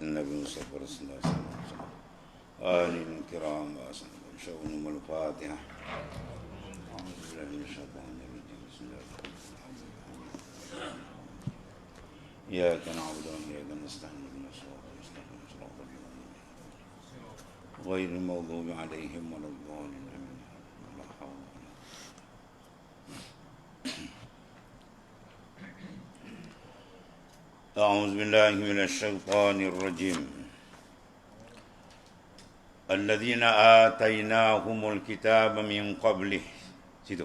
النبي المصطفى صلى الله عليه وسلم آل الكرام وأسلم شؤون الفاتحة. أعوذ بالله من الشيطان الرجيم. بسم الله الرحمن الرحيم. إياك نعبد وإياك نستعين اهدنا الصراط المستقيم صراط الذين أنعمت عليهم غير المغضوب عليهم ولا الضالين. لا حول ولا قوة. أعوذ بالله من الشيطان الرجيم. الذين آتيناهم الكتاب من قبله. Situ.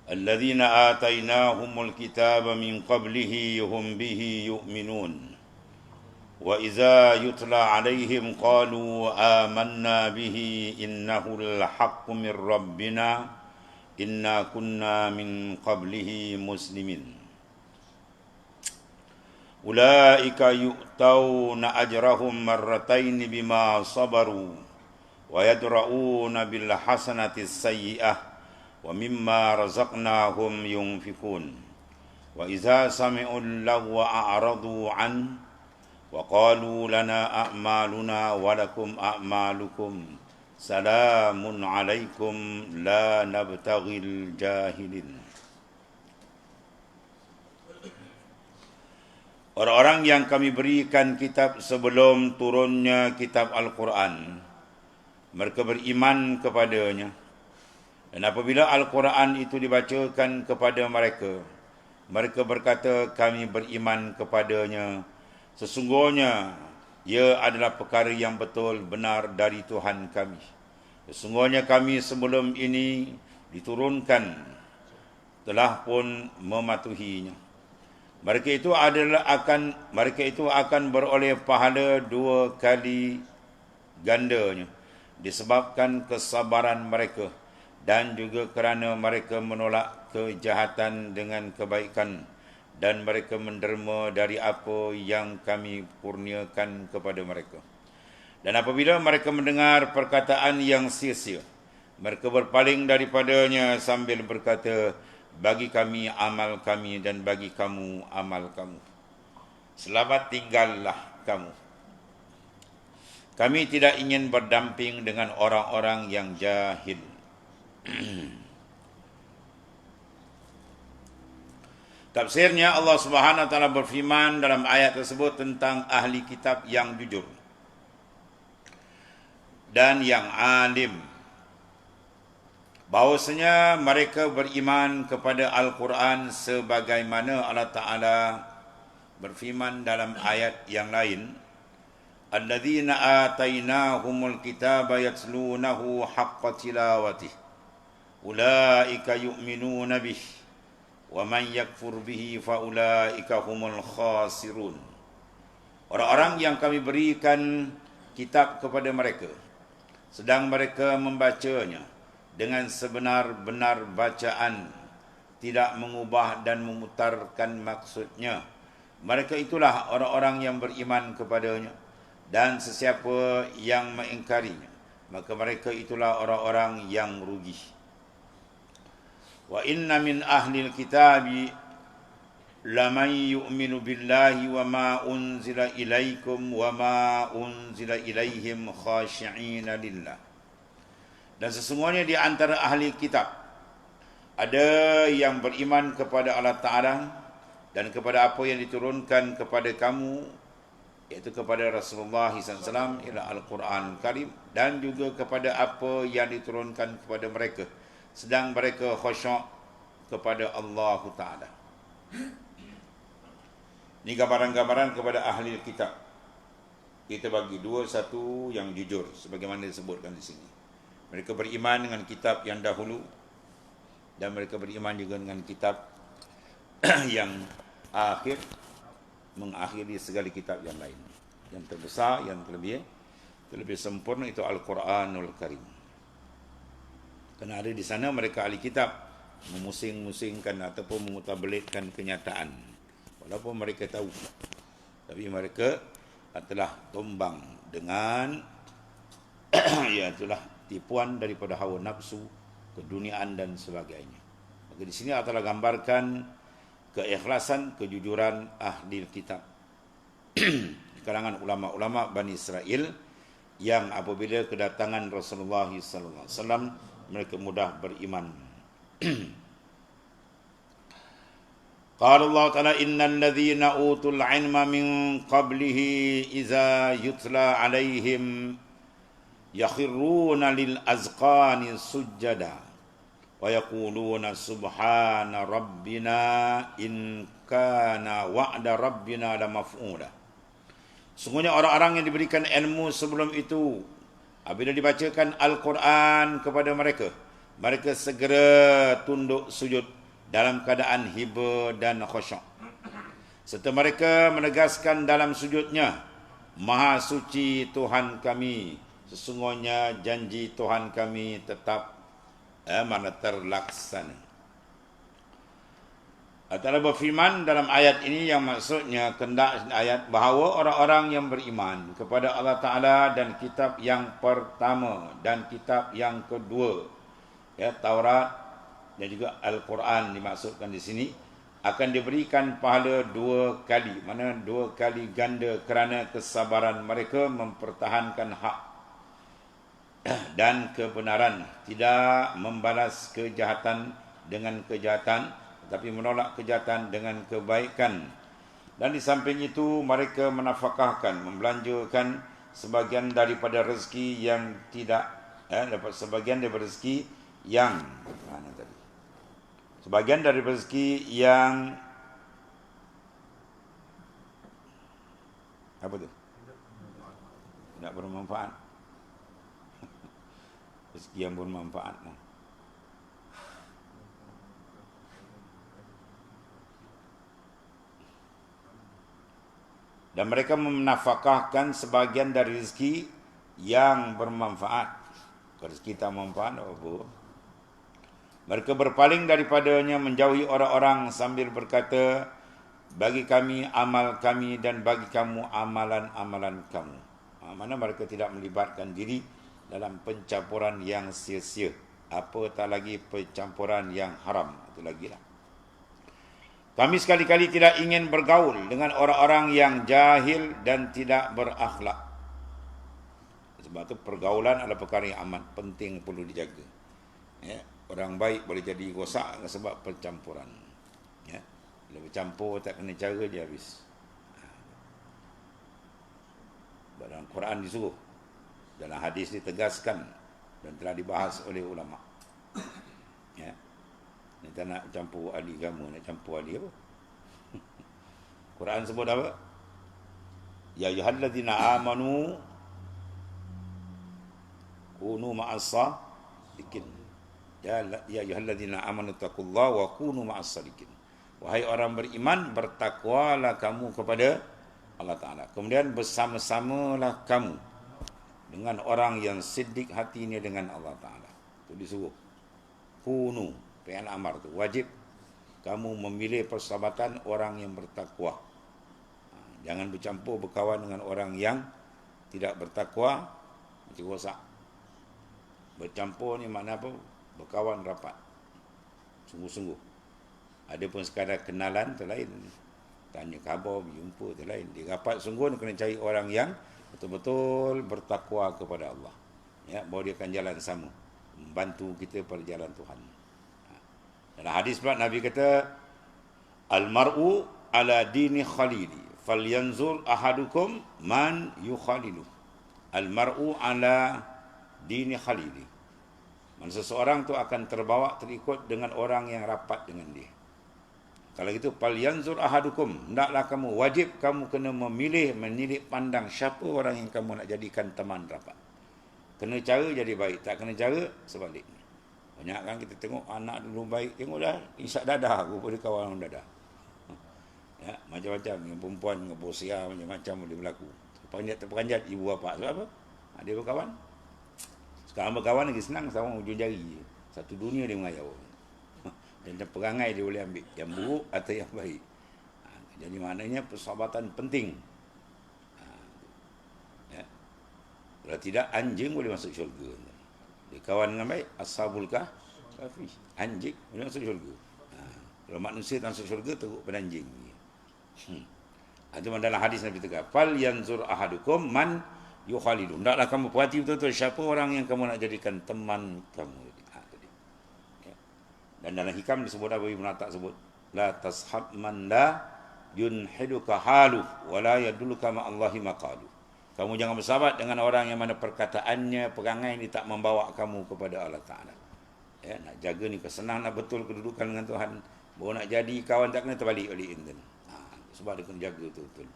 الذين آتيناهم الكتاب من قبله هم به يؤمنون وإذا يتلى عليهم قالوا آمنا به إنه الحق من ربنا إنا كنا من قبله مسلمين أولئك يؤتون أجرهم مرتين بما صبروا ويدرؤون بالحسنة السيئة ومما رزقناهم ينفقون وإذا سمعوا اللغو أعرضوا عنه وقالوا لنا أعمالنا ولكم أعمالكم سلام عليكم لا نبتغي الجاهلين. Orang-orang yang kami berikan kitab sebelum turunnya kitab Al-Quran, mereka beriman kepadanya. Dan apabila Al-Quran itu dibacakan kepada mereka, mereka berkata, kami beriman kepadanya. Sesungguhnya, ia adalah perkara yang betul benar dari Tuhan kami. Sesungguhnya kami sebelum ini diturunkan, telah pun mematuhinya. Mereka itu akan beroleh pahala 2 kali gandanya disebabkan kesabaran mereka dan juga kerana mereka menolak kejahatan dengan kebaikan dan mereka menderma dari apa yang kami kurniakan kepada mereka. Dan apabila mereka mendengar perkataan yang sia-sia, mereka berpaling daripadanya sambil berkata, bagi kami amal kami dan bagi kamu amal kamu. Selamat tinggallah kamu. Kami tidak ingin berdamping dengan orang-orang yang jahil. Tafsirnya, Allah Subhanahu wa taala berfirman dalam ayat tersebut tentang ahli kitab yang jujur dan yang alim, bahwasanya mereka beriman kepada Al-Quran sebagaimana Allah Ta'ala berfirman dalam ayat yang lain, alladzina atainahumul kitaba yatlunahu haqqa tilawatih ulaika yu'minuna bih wa man yakfur bihi fa ulaika humul khasirun. Orang-orang yang kami berikan kitab kepada mereka, sedang mereka membacanya dengan sebenar-benar bacaan, tidak mengubah dan memutarkan maksudnya, mereka itulah orang-orang yang beriman kepadanya. Dan sesiapa yang mengingkarinya, maka mereka itulah orang-orang yang rugi. Wa inna min ahlil kitabi laman yu'minu billahi wa ma unzila ilaikum wa ma unzila ilaihim khashi'ina lillah. Dan sesungguhnya di antara ahli kitab ada yang beriman kepada Allah Ta'ala dan kepada apa yang diturunkan kepada kamu, iaitu kepada Rasulullah SAW, ialah Al-Quran Karim, dan juga kepada apa yang diturunkan kepada mereka, sedang mereka khusyuk kepada Allah Ta'ala. Ini gambaran-gambaran kepada ahli kitab. Kita bagi 2, satu yang jujur, sebagaimana disebutkan di sini. Mereka beriman dengan kitab yang dahulu dan mereka beriman juga dengan kitab yang akhir, mengakhiri segala kitab yang lain. Yang terbesar, yang terlebih sempurna itu Al-Quranul Karim. Kerana ada di sana mereka ahli kitab memusing-musingkan ataupun memutabelitkan kenyataan. Walaupun mereka tahu, tapi mereka telah tumbang dengan ya itulah tipuan daripada hawa nafsu, keduniaan dan sebagainya. Maka di sini Allah telah gambarkan keikhlasan, kejujuran ahli kitab. kalangan ulama-ulama Bani Israel yang apabila kedatangan Rasulullah sallallahu alaihi wasallam mereka mudah beriman. Qala Allah Ta'ala innal ladzina utul ilma min qablihi idza yutla alaihim yakhirruna lil azqani sujada wa yaquluna subhana rabbina in kana wa'da rabbina la maf'ula. Sungguhnya orang-orang yang diberikan ilmu sebelum itu, apabila dibacakan Al-Quran kepada mereka, mereka segera tunduk sujud dalam keadaan hiba dan khusyuk. Serta mereka menegaskan dalam sujudnya, Maha suci Tuhan kami, sesungguhnya janji Tuhan kami tetap mana terlaksana. Allah berfirman dalam ayat ini yang maksudnya kendak ayat bahawa orang-orang yang beriman kepada Allah Ta'ala dan kitab yang pertama dan kitab yang kedua, Taurat dan juga Al-Quran dimaksudkan di sini, akan diberikan pahala 2 kali, mana 2 kali ganda kerana kesabaran mereka mempertahankan hak dan kebenaran, tidak membalas kejahatan dengan kejahatan, tetapi menolak kejahatan dengan kebaikan. Dan di samping itu mereka menafkahkan, membelanjakan sebagian daripada rezeki yang tidak dapat sebagian daripada rezeki yang sebagian dari rezeki yang apa tu? Tidak bermanfaat. Rezeki yang bermanfaat. Dan mereka menafkahkan sebagian dari rezeki yang bermanfaat. Kalau rezeki tak manfaat, apa? Mereka berpaling daripadanya, menjauhi orang-orang sambil berkata, bagi kami amal kami dan bagi kamu amalan-amalan kamu. Mana mereka tidak melibatkan diri dalam pencampuran yang sia-sia. Apatah lagi pencampuran yang haram. Itu lagi lah. Kami sekali-kali tidak ingin bergaul dengan orang-orang yang jahil dan tidak berakhlak. Sebab itu pergaulan adalah perkara yang amat penting, perlu dijaga. Orang baik boleh jadi rosak sebab percampuran. Bila bercampur tak kena cara, dia habis. Dalam Quran disuruh, dalam hadis ditegaskan dan telah dibahas oleh ulama. Ni tak nak campur ahli agama, nak campur ahli apa? Quran sebut apa? Ya ayyuhallazina amanu kunu ma'as-sadiqin. Ya ayyuhallazina amanu taqullaha wa kunu ma'as-sadiqin. Wahai orang beriman, bertakwalah kamu kepada Allah Ta'ala. Kemudian bersama-samalah kamu dengan orang yang siddiq hatinya dengan Allah Ta'ala. Itu disuruh. Kunu, fi'il amar tu wajib kamu memilih persahabatan orang yang bertakwa. Jangan bercampur berkawan dengan orang yang tidak bertakwa, nanti rosak. Bercampur ni makna apa? Berkawan rapat, sungguh-sungguh. Ada pun sekadar kenalan tu lain, tanya khabar, berjumpa tu lain. Dia rapat sungguh, dia kena cari orang yang betul-betul bertakwa kepada Allah, bahawa dia akan jalan sama, membantu kita pada jalan Tuhan. Dalam hadis pula Nabi kata, al-mar'u ala dini khalili falyanzur ahadukum man yukhalilu. Al-mar'u ala dini khalili. Seseorang tu akan terbawa, terikut dengan orang yang rapat dengan dia. Kalau gitu, falyanzur ahadukum, hendaklah kamu, wajib kamu kena memilih, menilik pandang siapa orang yang kamu nak jadikan teman rapat. Kena cara jadi baik, tak kena cara sebaliknya. Banyak kan kita tengok anak dulu baik, tengok dah isap dadah, rupa dia kawan orang dadah. Macam-macam, yang perempuan dengan bosia, macam-macam boleh berlaku. Terperanjat ibu bapa. Sebab apa? Dia berkawan. Sekarang berkawan lagi senang, sama ujung jari. Satu dunia dia mengayau. Dan perangai dia boleh ambil yang buruk atau yang baik. Jadi maknanya persahabatan penting. Kalau tidak, anjing boleh masuk syurga. Dia kawan dengan baik, ashabul kahfi, anjing boleh masuk syurga. Kalau manusia tak masuk syurga, teruk pada anjing. Itu dalam hadis Nabi tegas, fal yanzur ahadukum man yukhalidu. Hendaklah kamu perhati betul-betul siapa orang yang kamu nak jadikan teman kamu. Ya. Dan dalam hikam disebut apa Ibn Atak sebut, la tashab man la yunhiduka halu wa la yadulluka ma Allahi maqalu. Kamu jangan bersahabat dengan orang yang mana perkataannya, perangai ini tak membawa kamu kepada Allah Ta'ala. Ya, nak jaga ni kesenang nak betul kedudukan dengan Tuhan. Baru nak jadi kawan tak kena terbalik oleh inten. Sebab dia kena jaga betul-betul.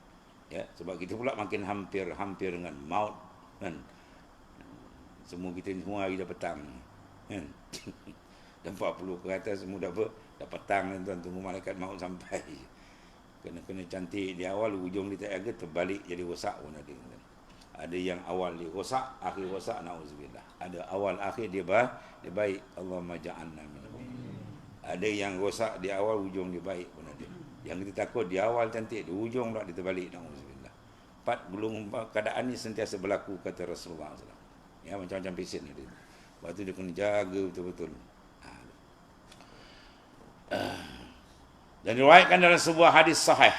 Ya, sebab kita pula makin hampir dengan maut kan. Semua kita ni semua hari dah petang. Kan. Dan 40 ke atas semua dah petang kan tuan, tunggu malaikat maut sampai. Kena cantik di awal, hujung dia tak jaga terbalik jadi rosak pun ada. Ada yang awal dia rosak, akhir rosak, na'udzubillah. Ada awal akhir dia baik. Allahumma ja'alna minhum. Ada yang rosak di awal, hujung dia baik pun ada. Yang kita takut di awal cantik, di hujung pula dia terbalik, na'udzubillah. 4 gulung keadaan ni sentiasa berlaku kata Rasulullah SAW. Ya, macam-macam pesen dia. Sebab tu dia kena jaga betul-betul. Dan diriwayatkan dalam sebuah hadis sahih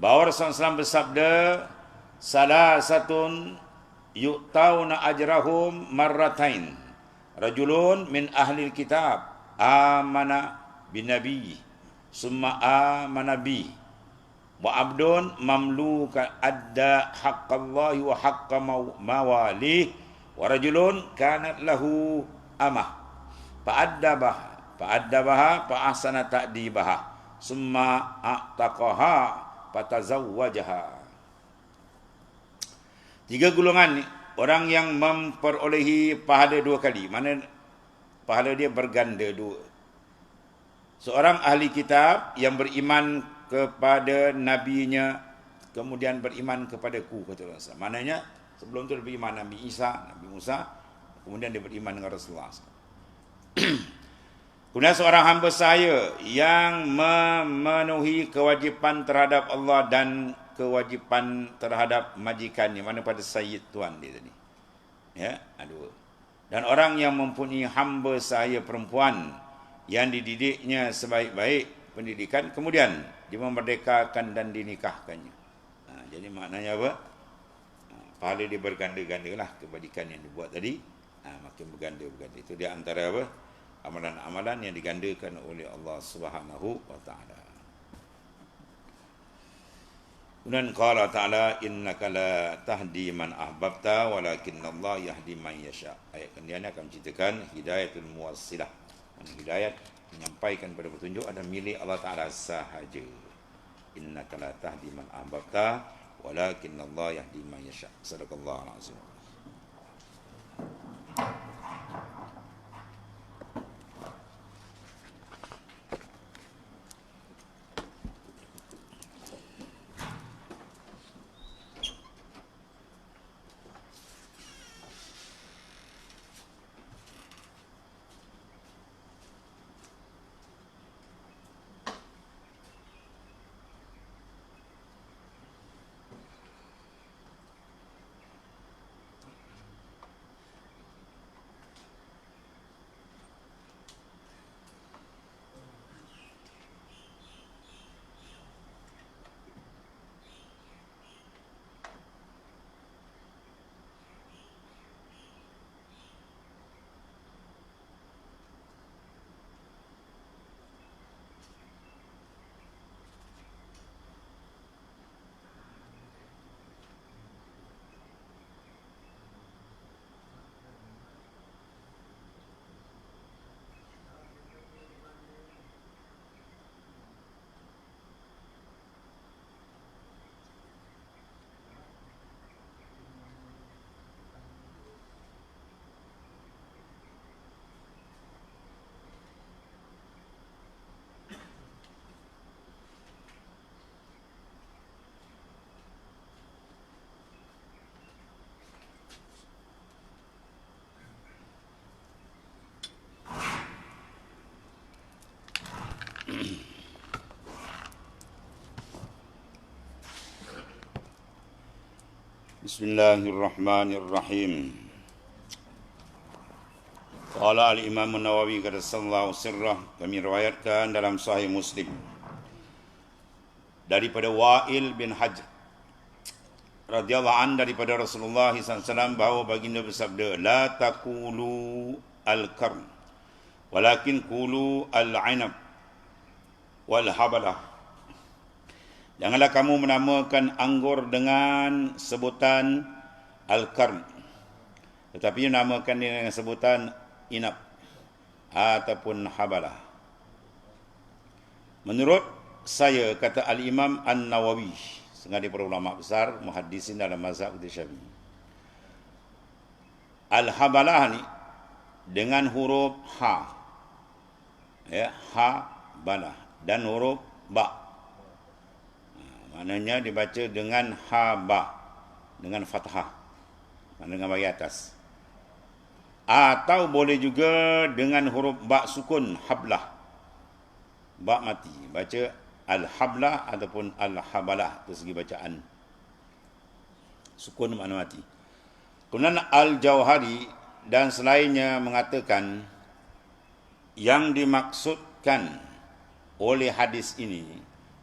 bahawa Rasulullah SAW bersabda, salasatun yu'tauna ajrahum marratain, rajulun min ahli kitab amana bin nabi summa amana bi wa abdun mamluka adda haqqallahi wa haqqa mawalih wa rajulun kanat lahu amah fa'addabaha fa'ahsana ta'dibaha summa a'taqaha fatazawwajaha. 3 golongan ni, orang yang memperolehi pahala 2 kali. Mana pahala dia berganda 2. Seorang ahli kitab yang beriman kepada nabinya, kemudian beriman kepadaku, kata Rasulullah. Maknanya sebelum tu dia beriman Nabi Isa, Nabi Musa, kemudian dia beriman dengan Rasulullah. Kemudian seorang hamba saya yang memenuhi kewajipan terhadap Allah dan kewajipan terhadap majikannya, mana pada sayyid tuan dia tadi. Ya, ada. Dan orang yang mempunyai hamba saya perempuan yang dididiknya sebaik-baik pendidikan, kemudian dia memerdekakan dan dinikahkannya. Jadi maknanya apa? Pahala dia berganda-ganda lah kebajikan yang dibuat tadi. Makin berganda-berganda. Itu dia antara apa? Amalan-amalan yang digandakan oleh Allah Subhanahu wa taala. Dan qala ta'ala innaka la tahdi man ahbabta walakinnallaha yahdi man yasha. Ayat kemudian akan menceritakan hidayatul muwassilah. Hidayat menyampaikan pada petunjuk ada milik Allah Ta'ala sahaja. Innaka la tahdi man ahbabta walakinnallaha yahdi man yasha. Sadaqallahu alazim. Bismillahirrahmanirrahim. Qala al-Imam An-Nawawi qaddasallahu sirrah, kami riwayatkan dalam Sahih Muslim daripada Wa'il bin Hajr radhiyallahu an daripada Rasulullah SAW bahawa baginda bersabda, la taqulu al-karm walakin qulu al-'inab wal habalah. Janganlah kamu menamakan anggur dengan sebutan al-karm, tetapi namakan dia dengan sebutan inab ataupun habalah. Menurut saya, kata Al-Imam An-Nawawi, setengah daripada ulama besar muhaddisin dalam mazhab Syafi'i, al-habalah ni dengan huruf ha, ya, ha balah, dan huruf ba, maknanya dibaca dengan ha ba, dengan fathah, dengan bagi atas, atau boleh juga dengan huruf ba sukun, hablah, ba mati, baca al-hablah ataupun al-habalah, dari segi bacaan sukun makna mati. Kemudian Al-Jauhari dan selainnya mengatakan yang dimaksudkan oleh hadis ini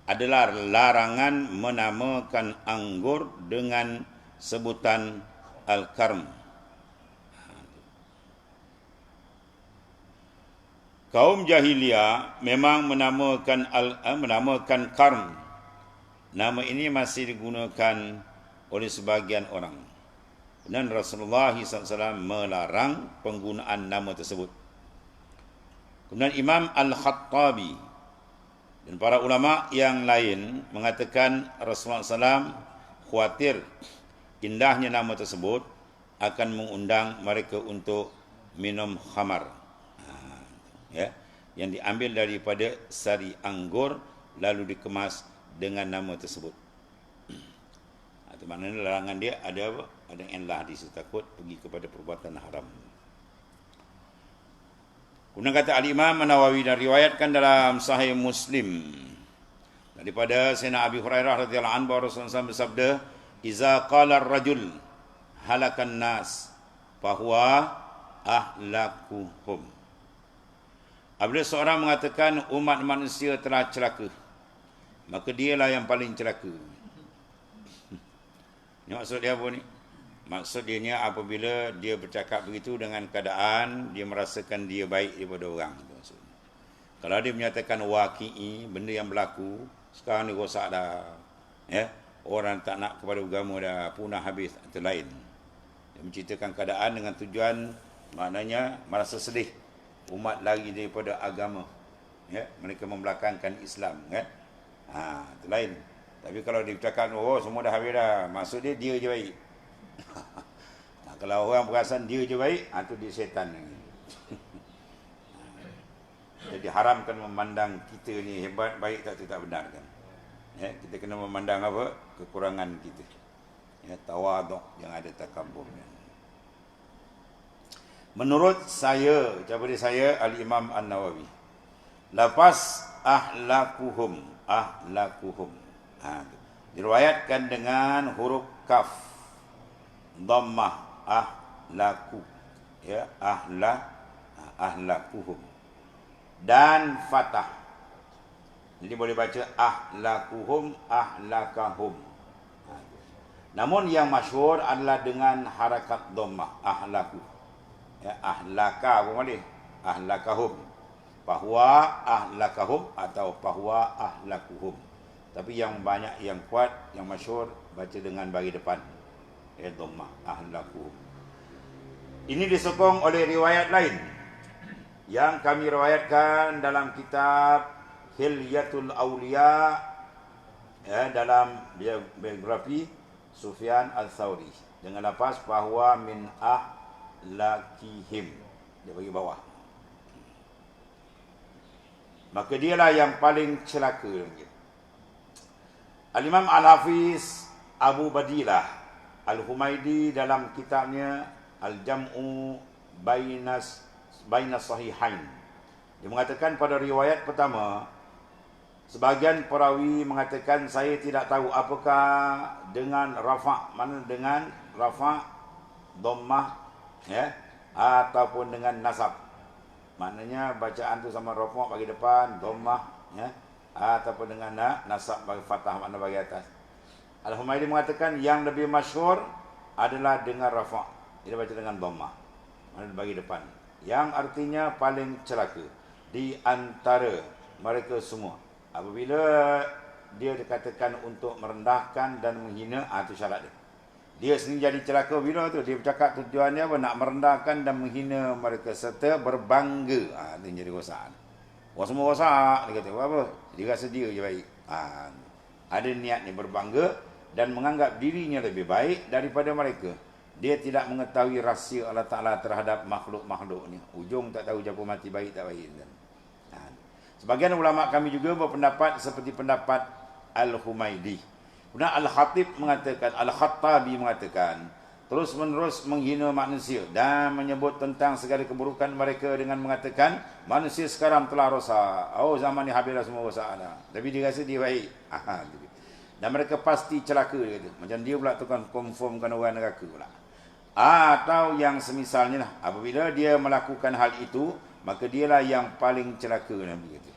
adalah larangan menamakan anggur dengan sebutan al-karm. Kaum jahiliyah memang menamakan karm. Nama ini masih digunakan oleh sebagian orang. Dan Rasulullah SAW melarang penggunaan nama tersebut. Kemudian Imam Al-Khattabi dan para ulama yang lain mengatakan Rasulullah SAW khawatir indahnya nama tersebut akan mengundang mereka untuk minum khamar, ya, yang diambil daripada sari anggur lalu dikemas dengan nama tersebut. Itu maknanya larangan dia ada apa? Ada enlah di situ, takut pergi kepada perbuatan haram. Kemudian kata Al-Imam An-Nawawi, dan riwayatkan dalam Sahih Muslim daripada Sayyidina Abi Hurairah radhiyallahu anhu, Rasulullah SAW bersabda, "Iza qala ar-rajul halakan nas fahuwa ahlakuhum." Apabila seorang mengatakan umat manusia telah celaka, maka dialah yang paling celaka. Ini maksud dia apa ni? Maksud dia ni apabila dia bercakap begitu dengan keadaan dia merasakan dia baik daripada orang. Kalau dia menyatakan waqi'i, benda yang berlaku, sekarang ni rosak dah, ya, orang tak nak kepada agama dah, punah habis, atau lain. Dia menceritakan keadaan dengan tujuan, maknanya merasa sedih umat lari daripada agama, ya, mereka membelakangkan Islam, kan, itu lain. Tapi kalau dia bercakap, oh semua dah habis dah, maksud dia je baik. Kalau orang perasan dia je baik, itu dia syaitan. Jadi haramkan memandang kita ni hebat, baik tak benar, kan, ya, kita kena memandang apa? Kekurangan kita, ya, tawaduk, jangan ada takabur, kan. Menurut saya, daripada saya Al-Imam An-Nawawi, lafaz ahlakuhum diriwayatkan dengan huruf kaf, dhammah, ahlaku, ya, ahlakuhum, dan fathah. Jadi boleh baca ahlakuhum, ahlakahum. Namun yang masyhur adalah dengan harakat dhammah, ahlaku, ya, ahlaka apa boleh, ahlakahum, bahwa ahlakahum atau bahwa ahlakuhum. Tapi yang banyak, yang kuat, yang masyhur baca dengan bagi depan, ya, dhammah, ahlakuhum. Ini disokong oleh riwayat lain yang kami riwayatkan dalam kitab Hilyatul Awliya, ya, dalam biografi Sufyan Al-Thawri, dengan lafaz bahwa min lakihim, dia bagi bawah, maka dialah yang paling celaka. Al-Imam Al-Hafiz Abu Badilah Al-Humaidi dalam kitabnya Al-Jam'u Bainas Sahihain, dia mengatakan pada riwayat pertama, sebahagian perawi mengatakan saya tidak tahu apakah dengan rafa', mana dengan rafa', dhammah, ya, ataupun dengan nasab. Maknanya bacaan tu sama rafa' bagi depan, dhammah, ya, ataupun dengan nasab bagi fathah makna bagi atas. Al-Humaidi mengatakan yang lebih masyhur adalah dengan rafa'. Dia baca dengan dhammah. Makna bagi depan. Yang artinya paling celaka di antara mereka semua. Apabila dia dikatakan untuk merendahkan dan menghina, itu syarat dia. Dia sendiri jadi celaka bila tu. Dia bercakap tujuannya apa? Nak merendahkan dan menghina mereka serta berbangga. Itu jadi rosak. Orang semua rosak. Dia kata, apa? Dia rasa dia je baik. Ada niat ni berbangga dan menganggap dirinya lebih baik daripada mereka. Dia tidak mengetahui rahsia Allah Ta'ala terhadap makhluk-makhluk ni. Ujung tak tahu siapa mati baik tak baik. Sebagian ulama kami juga berpendapat seperti pendapat Al-Humaidi. Kemudian Al-Khatib mengatakan, Al-Khattabi mengatakan, terus menerus menghina manusia dan menyebut tentang segala keburukan mereka dengan mengatakan, manusia sekarang telah rosak. Oh, zaman ni habislah semua rosak dah. Tapi dia rasa dia baik. Dan mereka pasti celaka, dia kata. Macam dia pula tu kan confirmkan orang neraka pula. Atau yang semisalnya lah, apabila dia melakukan hal itu, maka dialah yang paling celaka, Nabi kata.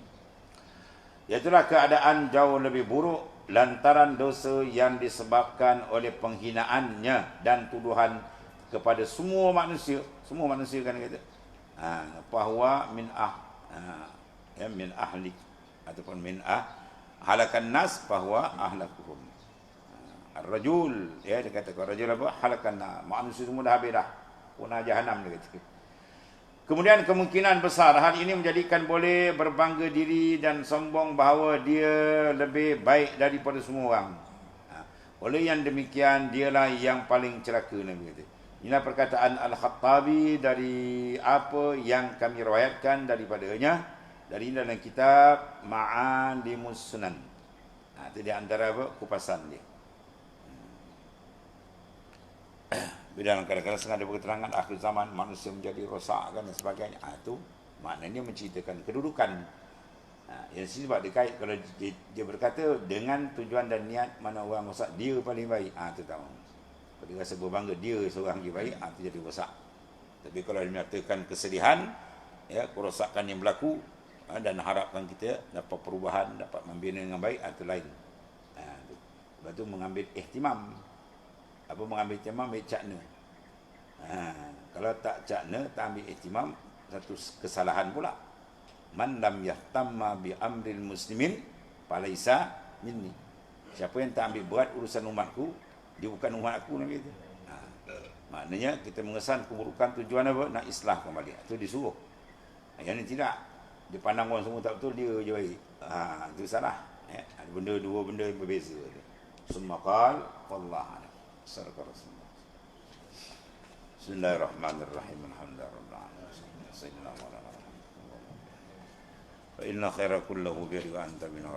Iaitulah keadaan jauh lebih buruk lantaran dosa yang disebabkan oleh penghinaannya dan tuduhan kepada semua manusia. Semua manusia kan kata. Bahwa min ahli ataupun min halakan nas bahwa ahlakuhum. Ar-rajul, dia kata rajul apa? Halakan nas. Manusia semua dah habis dah. Punah jahanam dia kata. Kemudian kemungkinan besar hal ini menjadikan boleh berbangga diri dan sombong bahawa dia lebih baik daripada semua orang. Oleh yang demikian, dialah yang paling celaka, Nabi kata. Inilah perkataan Al-Khattabi dari apa yang kami riwayatkan daripadanya dari dalam kitab Ma'alimus Sunan. Itu di antara apa? Kupasan dia. Dalam kadang-kadang sengaja berketerangan akhir zaman manusia menjadi rosak dan sebagainya. Itu maknanya menceritakan kedudukan. Yang sebab dikait kalau dia berkata dengan tujuan dan niat mana orang rosak dia paling baik. Itu tahu. Kalau dia rasa berbangga dia seorang yang baik, itu jadi rosak. Tapi kalau dia menyatakan kesedihan, ya, kerosakan yang berlaku dan harapkan kita dapat perubahan, dapat membina dengan baik, itu lain. Lepas tu mengambil ihtimam. Apa mengambil ihtimam? Ambil cakna. Kalau tak cakna, tak ambil ihtimam, satu kesalahan pula. Man lam yahtamma bi amril muslimin falaisa minni. Siapa yang tak ambil berat urusan umatku, dia bukan umat aku, Nabi kata. Maknanya kita mengesan keburukan tujuan apa? Nak islah kembali. Itu disuruh. Yang ni tidak. Dia pandang orang semua tak betul, dia je baik. Itu salah. Ada benda, dua benda yang berbeza. Summa qal wallahu a'lam. Sadaqah Rasulullah. Bismillahirrahmanirrahim. Alhamdulillah. Sayyidina wa ala alihi. Fa inna khaira kullahu bi anta min